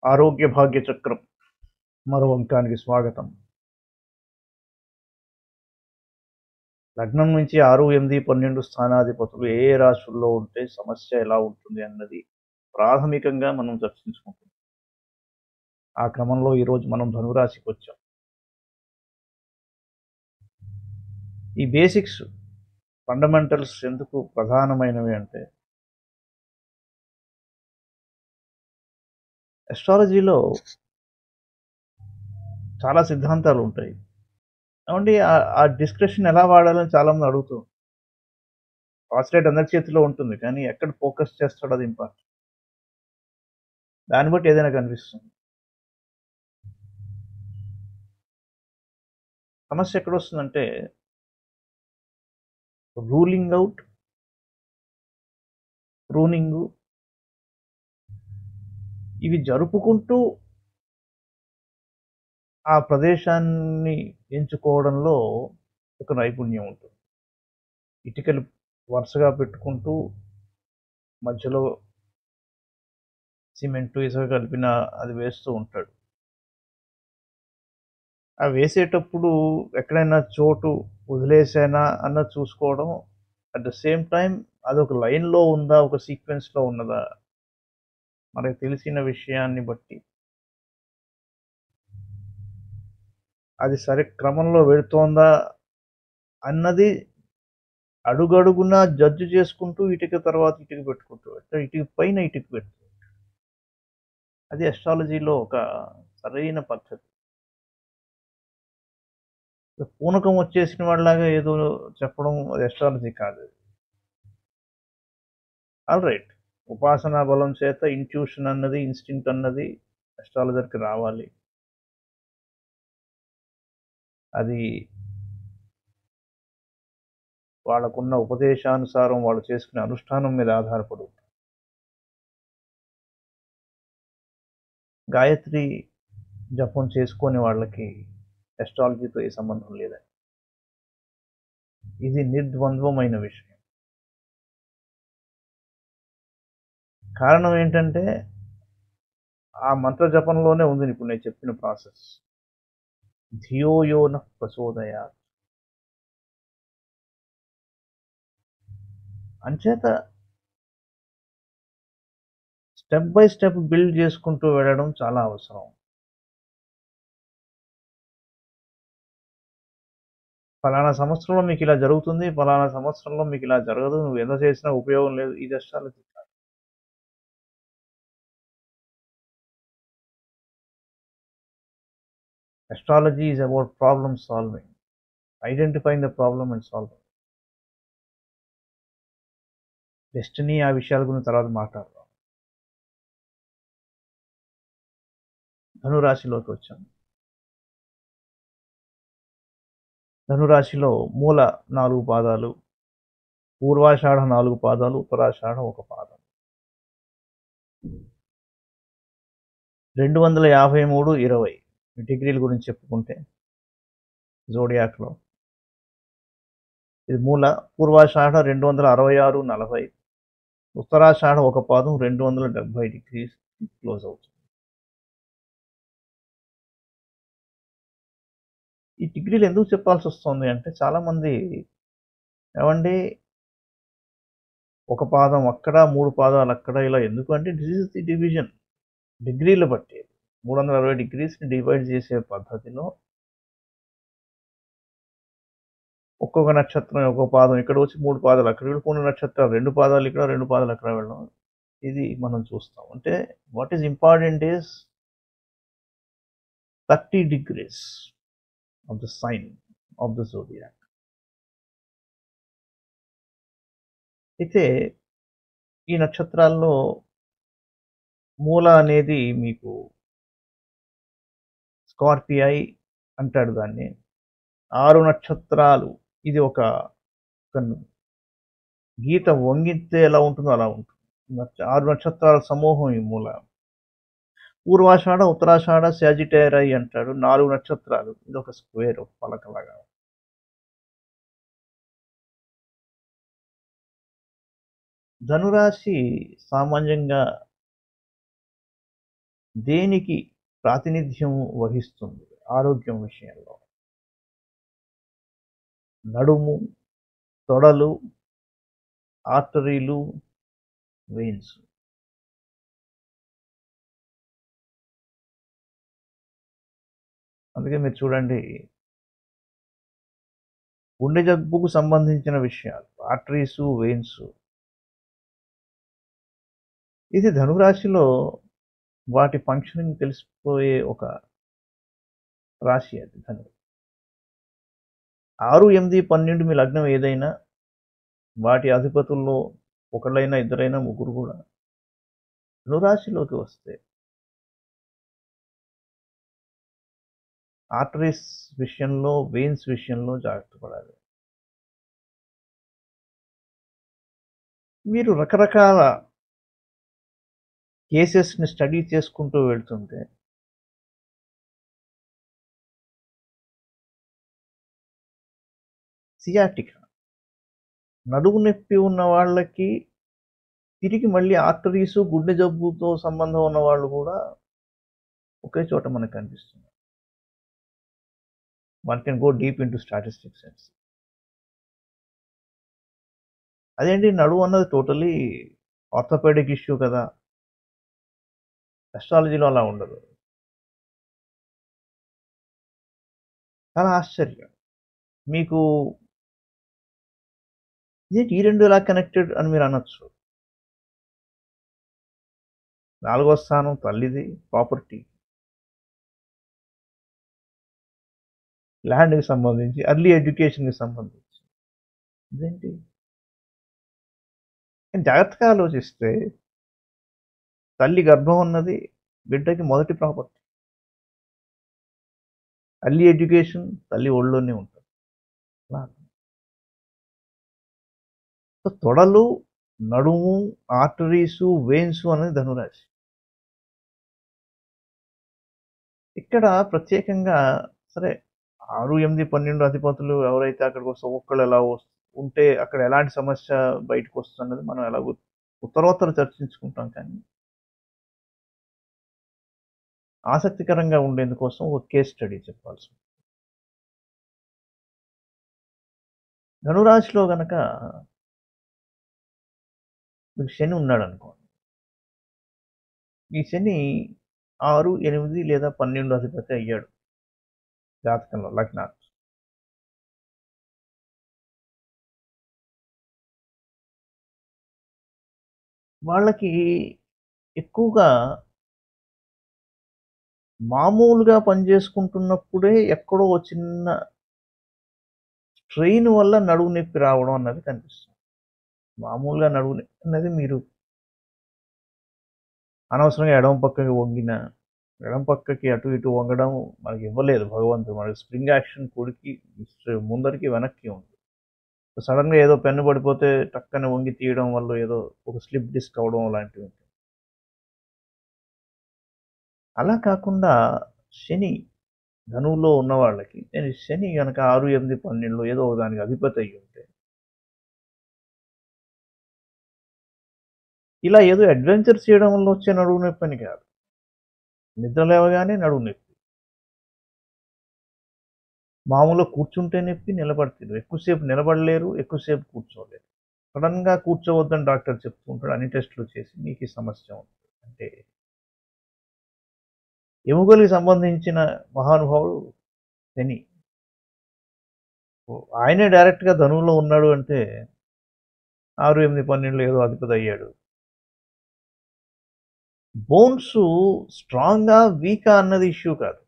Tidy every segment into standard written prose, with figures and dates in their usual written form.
ఆరోగ్య భాగ్య చక్రం మరో అంకానికి స్వాగతం. లగ్నం నుంచి 6, 8, 12 స్థానాధిపతులు ఏ ఏ రాశుల్లో ఉంటే సమస్య ఎలా ఉంటుంది అన్నది ప్రాథమికంగా మనం చర్చించుకుంటున్నాం. ఆ క్రమంలో ఈరోజు మనం ధనురాశికి వచ్చాం. ఈ బేసిక్స్ ఫండమెంటల్స్ ఎందుకు ప్రధానమైనవి అంటే, అస్ట్రాలజీలో చాలా సిద్ధాంతాలు ఉంటాయి. ఏమండి ఆ డిస్క్రిప్షన్ ఎలా వాడాలని చాలా మంది అడుగుతారు. టార్చ్ అందరి చేతిలో ఉంటుంది, కానీ ఎక్కడ ఫోకస్ చేస్తాడో అది ఇంపార్టెంట్. దాన్ని బట్టి ఏదైనా కనిపిస్తుంది. సమస్య ఎక్కడొస్తుందంటే, రూలింగ్ అవుట్, ప్రూనింగు ఇవి జరుపుకుంటూ ఆ ప్రదేశాన్ని ఎంచుకోవడంలో ఒక నైపుణ్యం ఉంటుంది. ఇటుకలు వరుసగా పెట్టుకుంటూ మధ్యలో సిమెంటు, ఇసుక కలిపిన అది వేస్తూ ఉంటాడు. ఆ వేసేటప్పుడు ఎక్కడైనా చోటు వదిలేసానా అన్నది చూసుకోవడం. అట్ ద సేమ్ టైం అదొక లైన్‌లో ఉందా? ఒక సీక్వెన్స్‌లో ఉన్నదా? మనకు తెలిసిన విషయాన్ని బట్టి అది సరి క్రమంలో వెళుతోందా అన్నది అడుగడుగునా జడ్జ్ చేసుకుంటూ ఇటుక తర్వాత ఇటుక పెట్టుకుంటూ ఇటుక పైన ఇటుక పెట్టు. అది అస్ట్రాలజీలో ఒక సరైన పద్ధతి. పూనకం వచ్చేసిన వాళ్ళలాగా ఏదో చెప్పడం అది అస్ట్రాలజీ కాదు. ఆల్ రైట్, ఉపాసనా బలం చేత ఇంట్యూషన్ అన్నది, ఇన్స్టింక్ట్ అన్నది అస్ట్రాలజర్కి రావాలి. అది వాళ్ళకున్న ఉపదేశానుసారం వాళ్ళు చేసుకునే అనుష్ఠానం మీద ఆధారపడి ఉంటుంది. గాయత్రి జపం చేసుకొని వాళ్ళకి అస్ట్రాలజీతో ఏ సంబంధం లేదండి. ఇది నిర్ద్వంద్వమైన విషయం. కారణం ఏంటంటే, ఆ మంత్ర జపంలోనే ఉంది ఇప్పుడు నేను చెప్పిన ప్రాసెస్. ధియో యో నః ప్రచోదయాత్. అంచేత స్టెప్ బై స్టెప్ బిల్డ్ చేసుకుంటూ వెళ్ళడం చాలా అవసరం. ఫలానా సంవత్సరంలో మీకు ఇలా జరుగుతుంది, ఫలానా సంవత్సరంలో మీకు ఇలా జరగదు, నువ్వు ఎంత చేసినా ఉపయోగం లేదు, ఇది అస్ట్రాలజీ కాదు. Astrology is about problem solving, identifying the problem and solving. Destiny ఆ విషయాల గురించి తర్వాత మాట్లాడదాం. ధనురాశిలోకి వచ్చాం. ధనురాశిలో మూల 4 పాదాలు, పూర్వాషాఢ 4 పాదాలు, ఉత్తరాషాఢ 1 పాదం. 253, 20 డిగ్రీల గురించి చెప్పుకుంటే జోడియాక్లో ఇది మూల. పూర్వాషాఢ 266, 40, ఉత్తరాషాఢ 1 పాదం 270 డిగ్రీస్ క్లోజ్ అవుతుంది. ఈ డిగ్రీలు ఎందుకు చెప్పాల్సి వస్తుంది అంటే, చాలామంది ఏమండి 1 పాదం అక్కడ 3 పాదాలు అక్కడ ఇలా ఎందుకు అంటే, దిస్ ఇస్ ది డివిజన్. డిగ్రీలు బట్టి 360 డిగ్రీస్ని డివైడ్ చేసే పద్ధతిలో ఒక్కొక్క నక్షత్రం ఒక్కొక్క పాదం ఇక్కడ వచ్చి 3 పాదాలు అక్కడ, కొన్ని నక్షత్రాలు 2 పాదాలు ఇక్కడ 2 పాదాలు అక్కడ వెళ్ళడం, ఇది మనం చూస్తాం. అంటే what is important is 30 degrees of the sign of the zodiac. అయితే ఈ నక్షత్రాల్లో మూల అనేది మీకు స్కార్పియై అంటాడు దాన్ని. 6 నక్షత్రాలు, ఇది ఒక గీత వంగితే ఎలా ఉంటుందో అలా ఉంటుంది. 6 నక్షత్రాల సమూహం ఈ మూల. పూర్వాషాఢ, ఉత్తరాషాఢ, సాజిటేరై అంటాడు. 4 నక్షత్రాలు, ఇది ఒక స్క్వేర్, ఒక పలకలాగా. ధనురాశి సామాన్యంగా దేనికి ప్రాతినిధ్యం వహిస్తుంది ఆరోగ్యం విషయంలో? నడుము, తొడలు, ఆర్టరీలు, వెయిన్స్. అందుకే మీరు చూడండి, గుండె జబ్బుకు సంబంధించిన విషయాలు, ఆర్టరీసు, వెయిన్స్, ఇది ధనురాశిలో వాటి ఫంక్షనింగ్ తెలిసిపోయే ఒక రాశి అది ధనువు. 6, 8, 12 మీ లగ్నం ఏదైనా వాటి అధిపతుల్లో ఒకళ్ళైనా, ఇద్దరైనా, ముగ్గురు కూడా ధనురాశిలోకి వస్తే ఆర్టరీస్ విషయంలో, వెయిన్స్ విషయంలో జాగ్రత్త పడాలి. మీరు రకరకాల కేసెస్ని స్టడీ చేసుకుంటూ వెళ్తుంటే సియాటికా, నడుము నొప్పి ఉన్న వాళ్ళకి తిరిగి మళ్ళీ ఆర్టరీసు, గుండె జబ్బుతో సంబంధం ఉన్న వాళ్ళు కూడా ఒకే చోట మనకు కనిపిస్తుంది. One can go deep in to statistics and అదేంటి, నడువు అన్నది టోటలీ ఆర్థోపెడిక్ ఇష్యూ కదా, అస్ట్రాలజీలో అలా ఉండదు. చాలా ఆశ్చర్యం. మీకు ఇదేంటి ఈ రెండు ఎలా కనెక్టెడ్ అని మీరు అనొచ్చు. 4వ స్థానం తల్లిది, ప్రాపర్టీ, ల్యాండ్కి సంబంధించి, ఎర్లీ ఎడ్యుకేషన్కి సంబంధించి. ఇదేంటి జాగ్రత్తగా ఆలోచిస్తే తల్లి గర్భం ఉన్నది బిడ్డకి మొదటి ప్రాపర్టీ. ఎర్లీ ఎడ్యుకేషన్ తల్లి ఒళ్ళోనే ఉంటుంది. తొడలు, నడుము, ఆర్టరీసు, వెయిన్స్ అనేది ధనురాశి. ఇక్కడ ప్రత్యేకంగా సరే 6, 8, 12 అధిపతులు ఎవరైతే అక్కడికి వస్తే ఒక్కళ్ళు ఎలా ఉంటే అక్కడ ఎలాంటి సమస్య బయటకు వస్తున్నది మనం ఎలాగో ఉత్తరోత్తర చర్చించుకుంటాం. కానీ ఆసక్తికరంగా ఉండేందుకోసం ఒక కేస్ స్టడీ చెప్పాల్సి ఉంది. ధనురాశిలో గనక మీకు శని ఉన్నాడు అనుకోండి. ఈ శని 6, 8 లేదా 12 అధిపతి అయ్యాడు జాతకంలో, లగ్నాలు. వాళ్ళకి ఎక్కువగా మామూలుగా పనిచేసుకుంటున్నప్పుడే ఎక్కడో చిన్న స్ట్రెయిన్ వల్ల నడువు నొప్పి రావడం అన్నది కనిపిస్తుంది. మామూలుగా నడువు నొప్పి అన్నది మీరు అనవసరంగా ఎడమ పక్కకి వంగిన, ఎడమ పక్కకి అటు ఇటు వంగడం మనకి ఇవ్వలేదు భగవంతుడు. మనకి స్ప్రింగ్ యాక్షన్ కుడికి ముందరికి వెనక్కి ఉంది. సడన్గా ఏదో పెన్ను పడిపోతే టక్కన వంగి తీయడం వల్ల ఏదో ఒక స్లిప్ డిస్క్ అవడం లాంటివి. అలా కాకుండా శని ధనువులో ఉన్న వాళ్ళకి, నేను శని కనుక 6, 8, 12 ఏదో దానికి అధిపతి అయ్యి ఉంటే ఇలా ఏదో అడ్వెంచర్ చేయడం వల్ల వచ్చే నడువు నొప్పి అని కాదు. నిద్ర లేవగానే నడువు నొప్పి, మామూలుగా కూర్చుంటే నొప్పి, నిలబడితే ఎక్కువసేపు నిలబడలేరు, ఎక్కువసేపు కూర్చోలేరు. సడన్గా కూర్చోవద్దని డాక్టర్ చెప్తూ ఉంటాడు. అన్ని టెస్టులు చేసి మీకు ఈ సమస్య ఉంటుంది అంటే ఎముకలకి సంబంధించిన మహానుభావుడు శని. ఆయనే డైరెక్ట్గా ధనువులో ఉన్నాడు అంటే 6, 8, 12 ఏదో అధిపతి అయ్యాడు. బోన్స్ స్ట్రాంగ్గా వీకా అన్నది ఇష్యూ కాదు.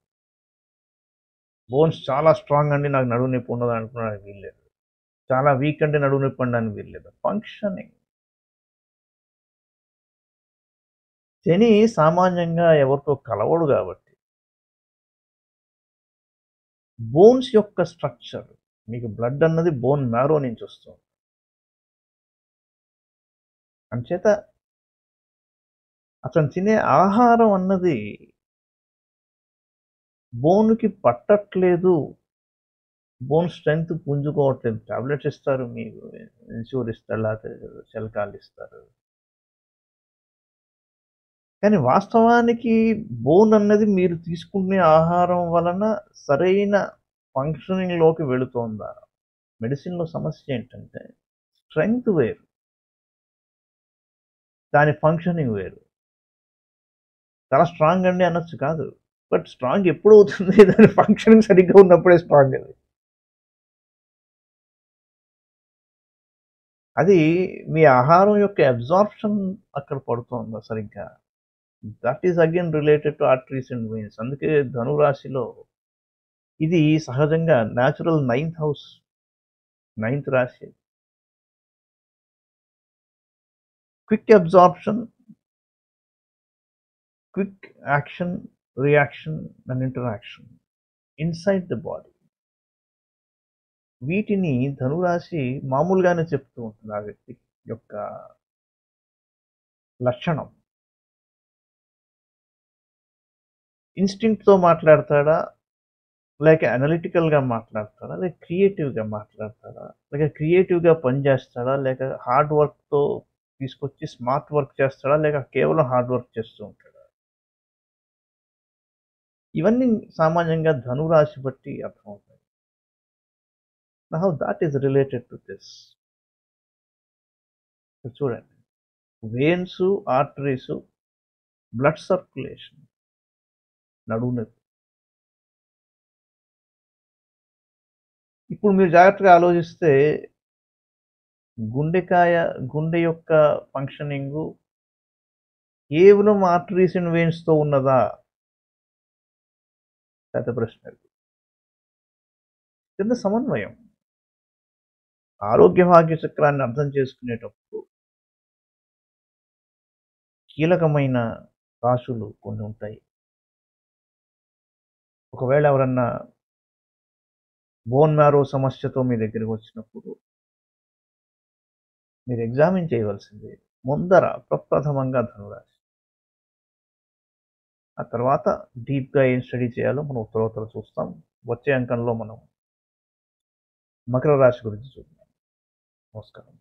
బోన్స్ చాలా స్ట్రాంగ్ అండి నాకు నడువు నొప్పి ఉండదు అనుకున్నాడానికి వీల్లేదు, చాలా వీక్ అంటే నడువు నొప్పి అనడానికి వీల్లేదు. ఫంక్షనింగ్. శని సామాన్యంగా ఎవరితో కలవడు కాబట్టి బోన్స్ యొక్క స్ట్రక్చర్, మీకు బ్లడ్ అన్నది బోన్ మ్యారో నుంచి వస్తుంది. అంచేత అతను తినే ఆహారం అన్నది బోన్కి పట్టట్లేదు, బోన్ స్ట్రెంగ్త్ పుంజుకోవట్లేదు. టాబ్లెట్స్ ఇస్తారు, మీకు ఇన్సూర్ ఇస్తారు, లేకపోతే శల్కాలు ఇస్తారు. కానీ వాస్తవానికి బోన్ అన్నది మీరు తీసుకునే ఆహారం వలన సరైన ఫంక్షనింగ్‌లోకి వెళుతోందా? మెడిసిన్‌లో సమస్య ఏంటంటే స్ట్రెంగ్త్ వేరు. దాని ఫంక్షనింగ్ వేరు. చాలా స్ట్రాంగ్ అండి అనొచ్చు కాదు. బట్ స్ట్రాంగ్ ఎప్పుడవుతుంది దాని ఫంక్షనింగ్ సరిగ్గా ఉన్నప్పుడే స్ట్రాంగ్ అది. అది మీ ఆహారం యొక్క అబ్జార్ప్షన్ అక్కడ పడుతోందా సరిగ్గా? That is again related to arteries and veins. అందుకే ధనురాశిలో ఇది సహజంగా న్యాచురల్ నైన్త్ హౌస్, నైన్త్ రాశి. Quick absorption, quick action, reaction and interaction inside the body. వీటిని ధనురాశి మామూలుగానే చెప్తూ ఉంటుంది ఆ వ్యక్తి యొక్క లక్షణం. ఇన్‌స్టింక్ట్‌తో మాట్లాడతాడా? లేక అనలిటికల్‌గా మాట్లాడతాడా? లేక క్రియేటివ్‌గా మాట్లాడతాడా? లేక క్రియేటివ్‌గా పని చేస్తాడా? లేక హార్డ్ వర్క్‌తో తీసుకొచ్చి స్మార్ట్ వర్క్ చేస్తాడా? లేక కేవలం హార్డ్ వర్క్ చేస్తూ ఉంటాడా? ఇవన్నీ సామాన్యంగా ధనురాశి బట్టి అర్థమవుతాయి. Now that is related to this. చూడండి. వెయిన్స్, ఆర్టరీస్, బ్లడ్ సర్క్యులేషన్, నడుము నొప్పి. ఇప్పుడు మీరు జాగ్రత్తగా ఆలోచిస్తే గుండె యొక్క ఫంక్షనింగు కేవలం ఆర్టరీస్ అండ్ వెయిన్స్‌తో ఉన్నదా? పెద్ద ప్రశ్న. కింద సమన్వయం. ఆరోగ్య భాగ్య చక్రాన్ని అర్థం చేసుకునేటప్పుడు కీలకమైన రాశులు కొన్ని ఉంటాయి. ఒకవేళ ఎవరన్నా బోన్ మ్యారో సమస్యతో మీ దగ్గరికి వచ్చినప్పుడు మీరు ఎగ్జామిన్ చేయవలసింది ముందర ప్రప్రథమంగా ధనురాశి. ఆ తర్వాత డీప్‌గా ఏం స్టడీ చేయాలో మనం ఉత్తరోత్తర చూస్తాం. వచ్చే అంకంలో మనం మకర రాశి గురించి చూద్దాం. నమస్కారం.